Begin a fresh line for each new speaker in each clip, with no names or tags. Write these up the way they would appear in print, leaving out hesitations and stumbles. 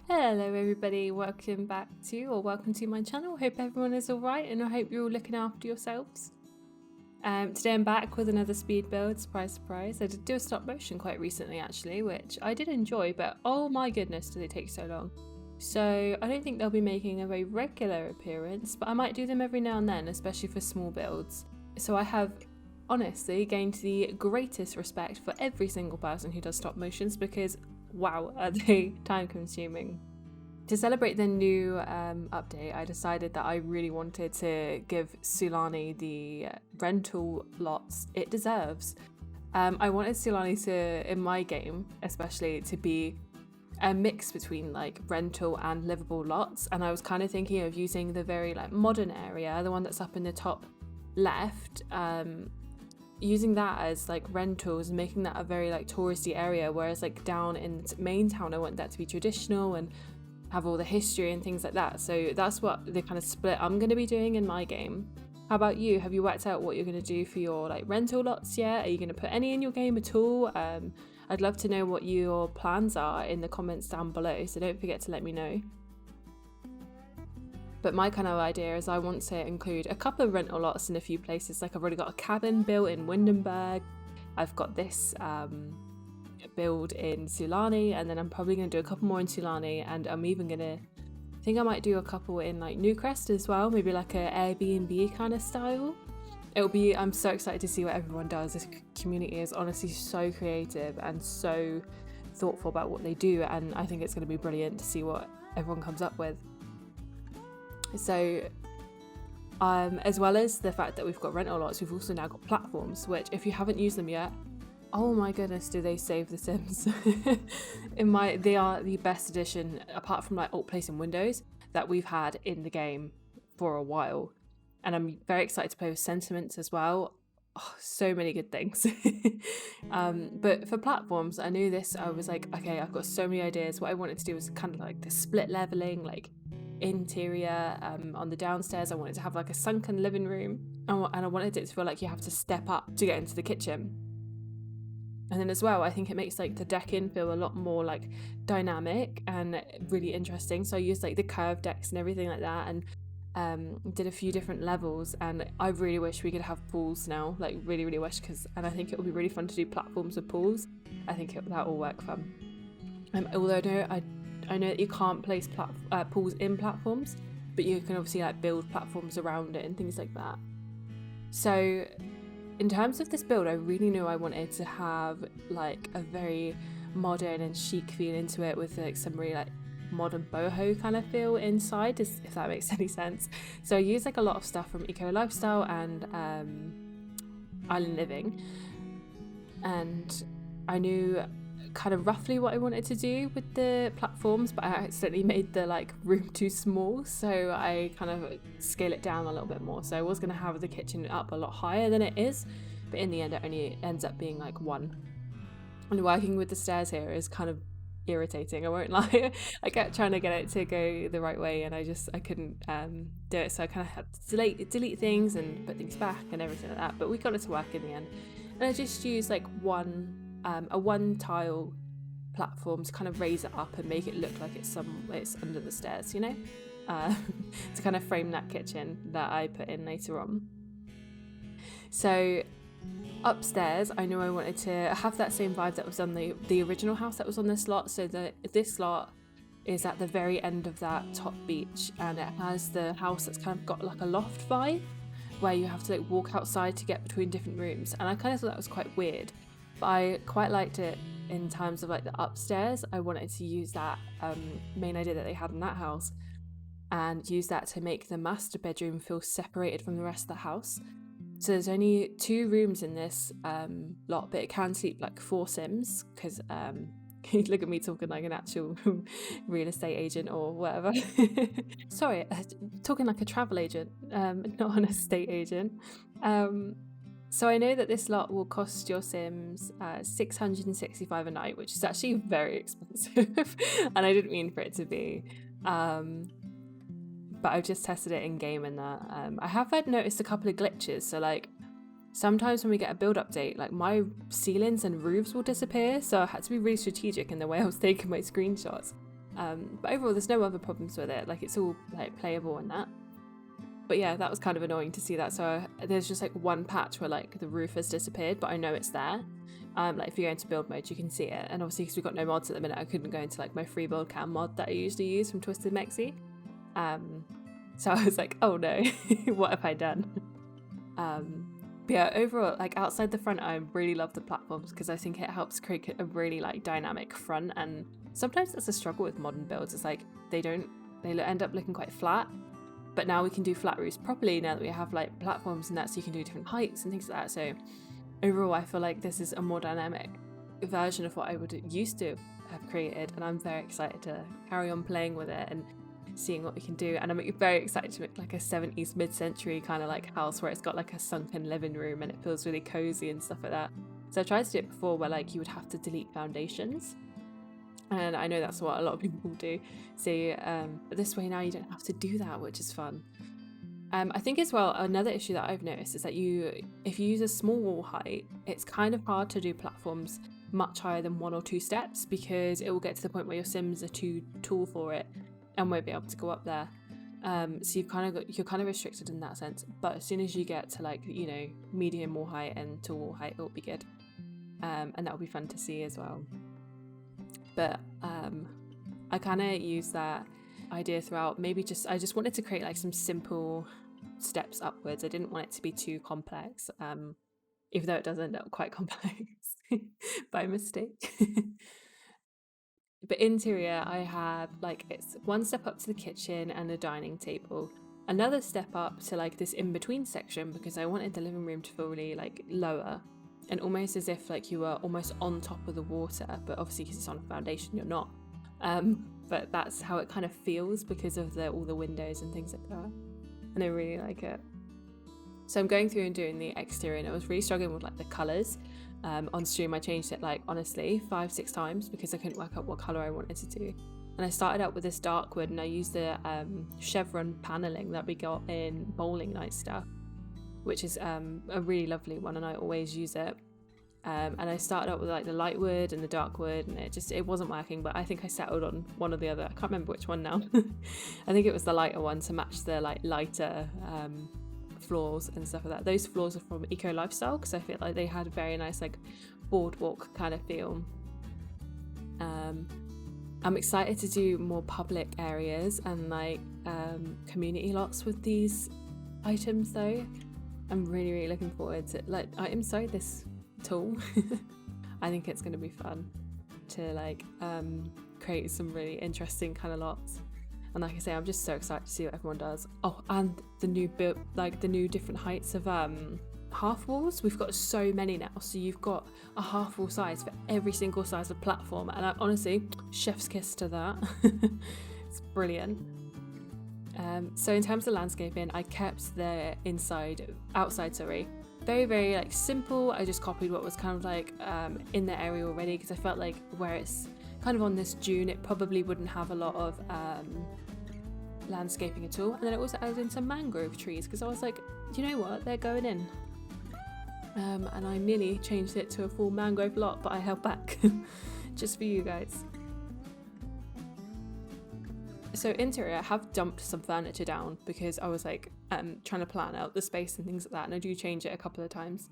Hello everybody, welcome to my channel. Hope everyone is alright and I hope you're all looking after yourselves. Today I'm back with another speed build, surprise surprise. I did do a stop motion quite recently actually, which I did enjoy, but oh my goodness did it take so long. So I don't think they'll be making a very regular appearance, but I might do them every now and then, especially for small builds. So I have honestly gained the greatest respect for every single person who does stop motions because wow, are they time consuming. To celebrate the new update, I decided that I really wanted to give Sulani the rental lots it deserves. I wanted Sulani to, in my game especially, to be a mix between like rental and livable lots, and I was kind of thinking of using the very like modern area, the one that's up in the top left, using that as like rentals and making that a very like touristy area, whereas like down in main town I want that to be traditional and have all the history and things like that. So that's what the kind of split I'm going to be doing in my game. How about you? Have you worked out what you're going to do for your like rental lots yet? Are you going to put any in your game at all? I'd love to know what your plans are in the comments down below, so don't forget to let me know. But my kind of idea is I want to include a couple of rental lots in a few places. Like I've already got a cabin built in Windenburg. I've got this build in Sulani, and then I'm probably going to do a couple more in Sulani, and I'm even going to, I think I might do a couple in like Newcrest as well, maybe like a Airbnb kind of style. I'm so excited to see what everyone does. This community is honestly so creative and so thoughtful about what they do, and I think it's going to be brilliant to see what everyone comes up with. So as well as the fact that we've got rental lots, we've also now got platforms, which if you haven't used them yet, oh my goodness, do they save The Sims. They are the best addition, apart from like alt placing windows, that we've had in the game for a while. And I'm very excited to play with sentiments as well. Oh, so many good things. But for platforms, I knew this, I was like, okay, I've got so many ideas. What I wanted to do was kind of like the split leveling, like interior. On the downstairs I wanted to have like a sunken living room, and I wanted it to feel like you have to step up to get into the kitchen. And then as well, I think it makes like the decking feel a lot more like dynamic and really interesting. So I used like the curved decks and everything like that, and did a few different levels. And I really wish we could have pools now, like really wish, and I think it would be really fun to do platforms with pools. I think that will work fun. Although I know that you can't place pools in platforms, but you can obviously like build platforms around it and things like that. So in terms of this build, I really knew I wanted to have like a very modern and chic feel into it, with like some really like modern boho kind of feel inside, if that makes any sense. So I used like a lot of stuff from Eco Lifestyle and Island Living, and I knew kind of roughly what I wanted to do with the platforms, but I accidentally made the like room too small, so I kind of scale it down a little bit more. So I was going to have the kitchen up a lot higher than it is, but in the end it only ends up being like one. And working with the stairs here is kind of irritating, I won't lie. I kept trying to get it to go the right way and I couldn't do it, so I kind of had to delete things and put things back and everything like that, but we got it to work in the end. And I just used like a one tile platform to kind of raise it up and make it look like it's under the stairs, you know, to kind of frame that kitchen that I put in later on. So upstairs, I knew I wanted to have that same vibe that was on the original house that was on this lot. So this lot is at the very end of that top beach, and it has the house that's kind of got like a loft vibe where you have to like walk outside to get between different rooms, and I kind of thought that was quite weird, but I quite liked it in terms of like the upstairs. I wanted to use that main idea that they had in that house and use that to make the master bedroom feel separated from the rest of the house. So there's only 2 rooms in this lot, but it can sleep like 4 Sims, because look at me talking like an actual real estate agent or whatever. Sorry, talking like a travel agent, not an estate agent. So I know that this lot will cost your Sims $665 a night, which is actually very expensive, and I didn't mean for it to be. But I've just tested it in game and that. I have noticed a couple of glitches. So like sometimes when we get a build update, like my ceilings and roofs will disappear. So I had to be really strategic in the way I was taking my screenshots. But overall there's no other problems with it, like it's all like playable and that. But yeah, that was kind of annoying to see that. So there's just like one patch where like the roof has disappeared, but I know it's there. Like if you go into build mode, you can see it. And obviously because we've got no mods at the minute, I couldn't go into like my free build cam mod that I usually use from Twisted Mexi. So I was like, oh no, what have I done? But yeah, overall, like outside the front, I really love the platforms because I think it helps create a really like dynamic front. And sometimes that's a struggle with modern builds. It's like they end up looking quite flat. But now we can do flat roofs properly now that we have like platforms and that, so you can do different heights and things like that. So overall, I feel like this is a more dynamic version of what I would used to have created, and I'm very excited to carry on playing with it and seeing what we can do. And I'm very excited to make like a 70s mid-century kind of like house where it's got like a sunken living room and it feels really cozy and stuff like that. So I tried to do it before where like you would have to delete foundations, and I know that's what a lot of people do. So but this way now you don't have to do that, which is fun. I think as well, another issue that I've noticed is that if you use a small wall height, it's kind of hard to do platforms much higher than 1 or 2 steps, because it will get to the point where your sims are too tall for it and won't be able to go up there. So you're kind of restricted in that sense. But as soon as you get to like, you know, medium wall height and tall wall height, it'll be good. And that'll be fun to see as well. But I kind of use that idea throughout. I just wanted to create like some simple steps upwards. I didn't want it to be too complex, even though it does end up quite complex by mistake. But interior, I have like, it's one step up to the kitchen and a dining table, another step up to like this in-between section, because I wanted the living room to feel really like lower and almost as if like you were almost on top of the water, but obviously because it's on a foundation you're not. But that's how it kind of feels because of all the windows and things like that, and I really like it. So I'm going through and doing the exterior, and I was really struggling with like the colours. On stream I changed it like honestly 5-6 times because I couldn't work out what colour I wanted to do. And I started out with this dark wood, and I used the chevron panelling that we got in bowling night stuff, which is a really lovely one, and I always use it. And I started out with like the light wood and the dark wood, and it wasn't working, but I think I settled on one or the other. I can't remember which one now. I think it was the lighter one to match the like lighter floors and stuff like that. Those floors are from Eco Lifestyle because I feel like they had a very nice like boardwalk kind of feel. I'm excited to do more public areas and like community lots with these items though. I'm really looking forward to like items, sorry, this tool. I think it's going to be fun to like create some really interesting kind of lots. And like I say, I'm just so excited to see what everyone does. Oh, and the new different heights of half walls. We've got so many now, so you've got a half wall size for every single size of platform, and I honestly, chef's kiss to that. It's brilliant. So in terms of landscaping, I kept the outside very like simple. I just copied what was kind of like in the area already, because I felt like where it's kind of on this dune, it probably wouldn't have a lot of landscaping at all. And then it also added in some mangrove trees because I was like, you know what, they're going in. And I nearly changed it to a full mangrove lot, but I held back just for you guys. So interior, I have dumped some furniture down because I was like trying to plan out the space and things like that, and I do change it a couple of times.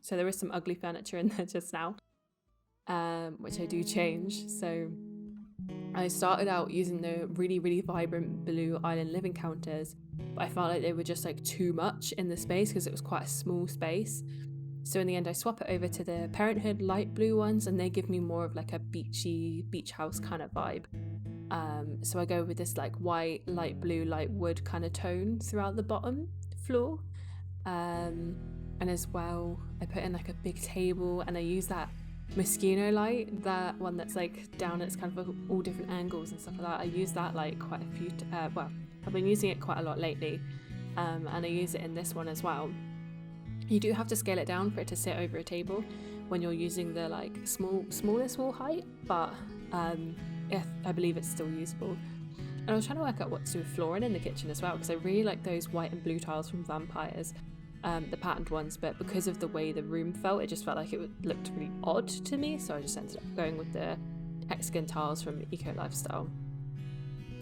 So there is some ugly furniture in there just now, which I do change. So I started out using the really vibrant blue island living counters, but I felt like they were just like too much in the space because it was quite a small space. So in the end I swap it over to the Parenthood light blue ones, and they give me more of like a beachy beach house kind of vibe. So I go with this like white, light blue, light wood kind of tone throughout the bottom floor. And as well, I put in like a big table, and I use that Moschino light, that one that's like down, it's kind of all different angles and stuff like that. I use that like quite a few, I've been using it quite a lot lately, and I use it in this one as well. You do have to scale it down for it to sit over a table when you're using the like smallest wall height, but yeah, I believe it's still usable. And I was trying to work out what to do with flooring in the kitchen as well, because I really like those white and blue tiles from Vampires, the patterned ones, but because of the way the room felt, it just felt like it looked really odd to me, so I just ended up going with the hexagon tiles from Eco Lifestyle.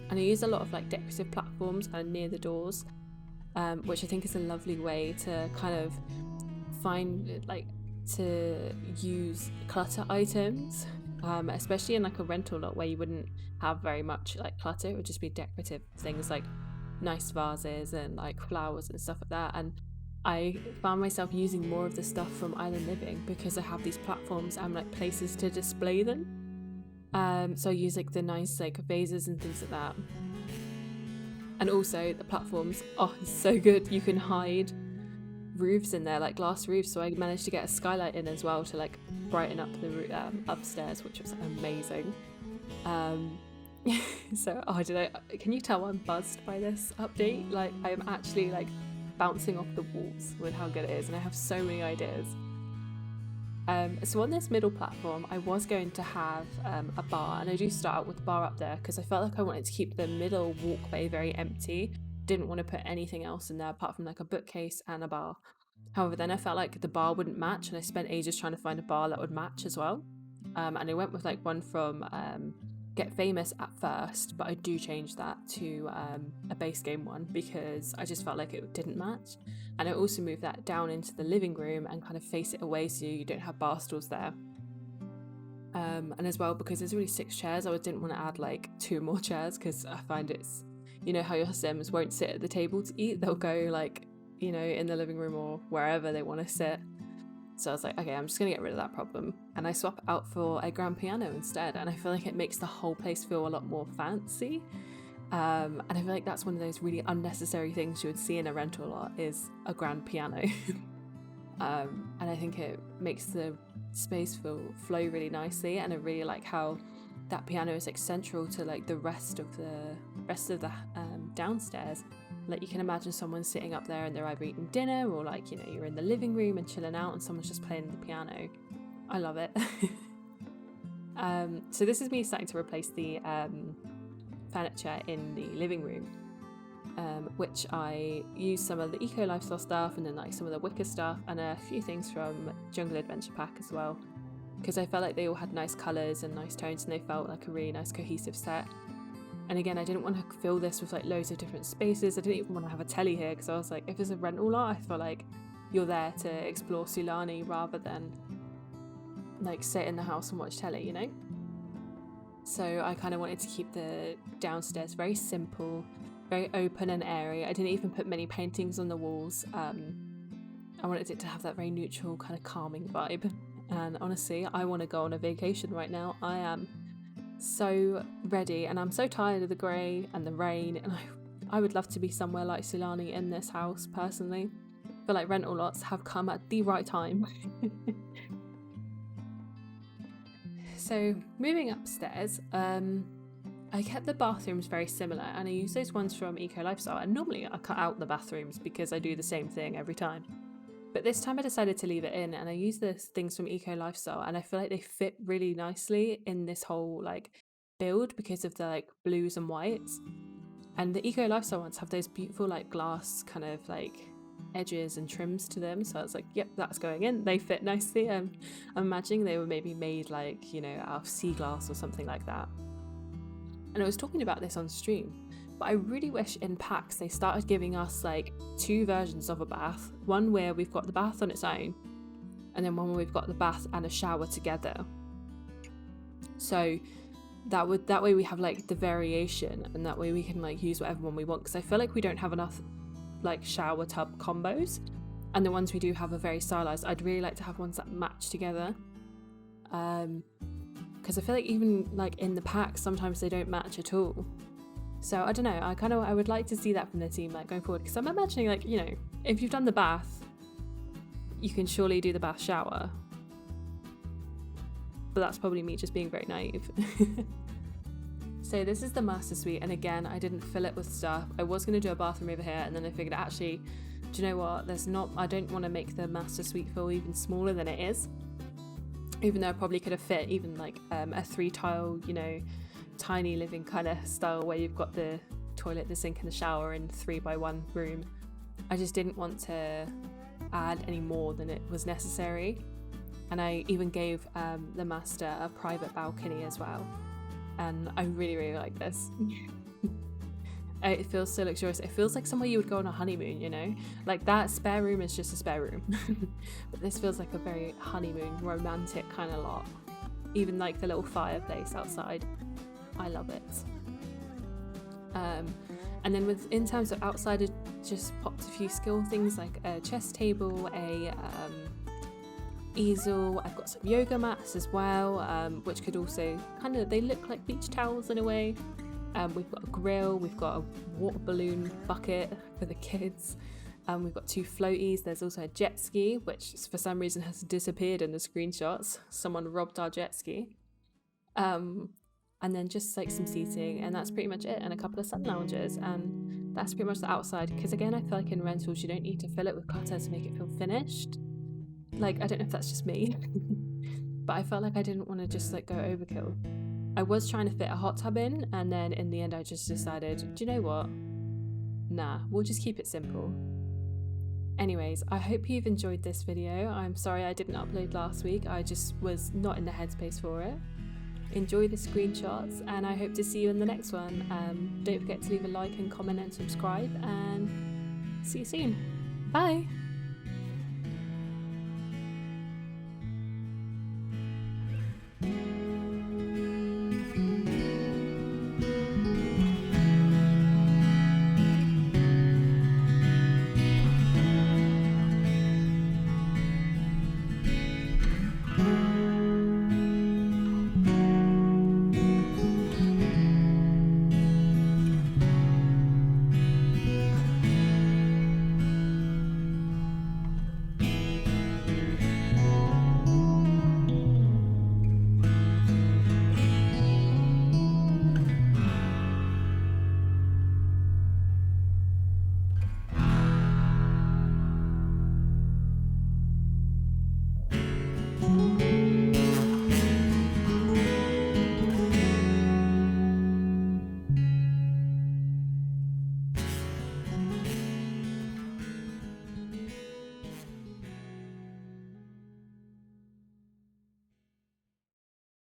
And I use a lot of like decorative platforms near the doors, which I think is a lovely way to kind of find like to use clutter items, especially in like a rental lot where you wouldn't have very much like clutter. It would just be decorative things like nice vases and like flowers and stuff like that. And I found myself using more of the stuff from Island Living because I have these platforms and like places to display them. So I use like the nice like vases and things like that. And also the platforms, oh, it's so good. You can hide roofs in there, like glass roofs. So I managed to get a skylight in as well to like brighten up the upstairs, which was amazing. So can you tell I'm buzzed by this update? Like I am actually like bouncing off the walls with how good it is, and I have so many ideas. So on this middle platform I was going to have a bar, and I do start out with the bar up there because I felt like I wanted to keep the middle walkway very empty. Didn't want to put anything else in there apart from like a bookcase and a bar. However, then I felt like the bar wouldn't match, and I spent ages trying to find a bar that would match as well. And I went with like one from Get Famous at first, but I do change that to a base game one because I just felt like it didn't match. And I also moved that down into the living room and kind of face it away so you don't have bar stools there. And as well, because there's really 6 chairs, I didn't want to add like 2 more chairs because I find it's, you know how your Sims won't sit at the table to eat, they'll go like, you know, in the living room or wherever they want to sit. So I was like, okay, I'm just gonna get rid of that problem, and I swap out for a grand piano instead, and I feel like it makes the whole place feel a lot more fancy. And I feel like that's one of those really unnecessary things you would see in a rental lot is a grand piano. And I think it makes the space flow really nicely, and I really like how that piano is like central to like the rest of the downstairs. Like you can imagine someone sitting up there and they're either eating dinner or like, you know, you're in the living room and chilling out and someone's just playing the piano. I love it. So this is me starting to replace the furniture in the living room, which I use some of the Eco Lifestyle stuff and then like some of the Wicker stuff and a few things from Jungle Adventure Pack as well, because I felt like they all had nice colours and nice tones and they felt like a really nice cohesive set. And again, I didn't want to fill this with like loads of different spaces. I didn't even want to have a telly here because I was like, if it's a rental lot, I feel like you're there to explore Sulani rather than like sit in the house and watch telly, you know? So I kind of wanted to keep the downstairs very simple, very open and airy. I didn't even put many paintings on the walls. I wanted it to have that very neutral kind of calming vibe. And honestly, I want to go on a vacation right now. I am so ready, and I'm so tired of the grey and the rain, and I would love to be somewhere like Sulani in this house personally. I feel like rental lots have come at the right time. So moving upstairs, I kept the bathrooms very similar, and I use those ones from Eco Lifestyle, and normally I cut out the bathrooms because I do the same thing every time. But this time I decided to leave it in, and I use the things from Eco Lifestyle, and I feel like they fit really nicely in this whole like build because of the like blues and whites. And the Eco Lifestyle ones have those beautiful like glass kind of like edges and trims to them. So I was like, yep, that's going in. They fit nicely. I'm imagining they were maybe made like, you know, out of sea glass or something like that. And I was talking about this on stream, but I really wish in packs they started giving us like 2 versions of a bath. One where we've got the bath on its own, and then one where we've got the bath and a shower together. So that way we have like the variation, and that way we can like use whatever one we want, because I feel like we don't have enough like shower tub combos, and the ones we do have are very stylized. I'd really like to have ones that match together, because I feel like even like in the packs sometimes they don't match at all. So I don't know, I would like to see that from the team like going forward, because I'm imagining like, you know, if you've done the bath, you can surely do the bath shower. But that's probably me just being very naive. So this is the master suite, and again, I didn't fill it with stuff. I was going to do a bathroom over here, and then I figured actually, do you know what, I don't want to make the master suite feel even smaller than it is. Even though I probably could have fit even like a 3 tile, you know, tiny living kind of style where you've got the toilet, the sink and the shower in 3x1 room. I just didn't want to add any more than it was necessary. And I even gave the master a private balcony as well. And I really, really like this. It feels so luxurious. It feels like somewhere you would go on a honeymoon, you know? Like that spare room is just a spare room. But this feels like a very honeymoon, romantic kind of lot. Even like the little fireplace outside. I love it. And then in terms of outside, I just popped a few skill things like a chess table, a easel. I've got some yoga mats as well, which could also they look like beach towels in a way. We've got a grill, we've got a water balloon bucket for the kids. We've got 2 floaties. There's also a jet ski, which for some reason has disappeared in the screenshots. Someone robbed our jet ski. And then just like some seating, and that's pretty much it, and a couple of sun lounges, and that's pretty much the outside. Because again, I feel like in rentals you don't need to fill it with clutter to make it feel finished. Like, I don't know if that's just me, but I felt like I didn't want to just like go overkill. I was trying to fit a hot tub in, and then in the end I just decided, do you know what? Nah, we'll just keep it simple. Anyways, I hope you've enjoyed this video. I'm sorry I didn't upload last week. I just was not in the headspace for it. Enjoy the screenshots, and I hope to see you in the next one. Don't forget to leave a like and comment and subscribe, and see you soon. Bye!